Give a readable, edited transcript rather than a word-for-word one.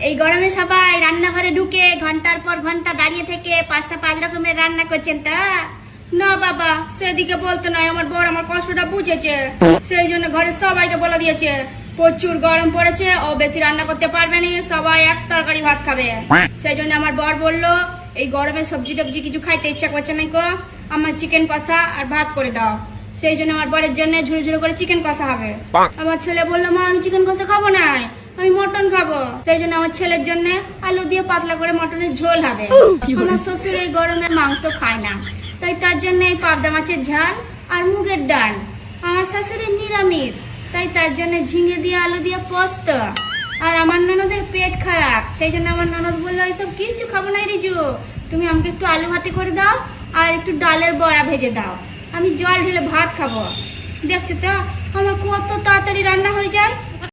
এই গরমে সবাই রান্নাঘরে ঢুকে ঘন্টার পর ঘন্টা দাঁড়িয়ে থেকে 5 রকমের রান্না করছেন তা না বাবা, সেদিকে বলতে নয়। আমার বর আমার কষ্টটা বুঝেছে, সেই জন্য ঘরে সবাইকে বলে দিয়েছে প্রচুর গরম পড়েছে, ও বেশি রান্না করতে পারবে না, সবাই এক তরকারি ভাত খাবে। সেই জন্য আমার বর বললো এই গরমে সবজি টবজি কিছু খাইতে ইচ্ছা করছে না গো, আমার চিকেন কষা আর ভাত করে দাও। সেই জন্য আমার বরের জন্য ঝুড়ো ঝুড়ো করে চিকেন কষা হবে। আমার ছেলে বললো মা আমি চিকেন কষা খাবো না, আমি মটন খাবো। সেই জন্য আমার ছেলের জন্য আলু দিয়ে পাতলা করে মটনের ঝোল হবে। আমার শ্বশুর এই গরমে মাংস খায় না, তাই তার জন্য এই পাবদা মাছের ঝাল আর মুগের ডাল। আমার শাশুড়ির নিরামিষ, তাই তার জন্য ঝিঙে দিয়ে আলু দিয়ে পোস্ত। আর আমার ননদের পেট খারাপ, সেই জন্য আমার ননদ বললো এইসব কিছু খাবো না রিজু, তুমি আমাকে একটু আলু ভাতে করে দাও আর একটু ডালের বড়া ভেজে দাও, আমি জল ঢেলে ভাত খাবো। দেখছো তো আমার কত তাড়াতাড়ি রান্না হয়ে যায়।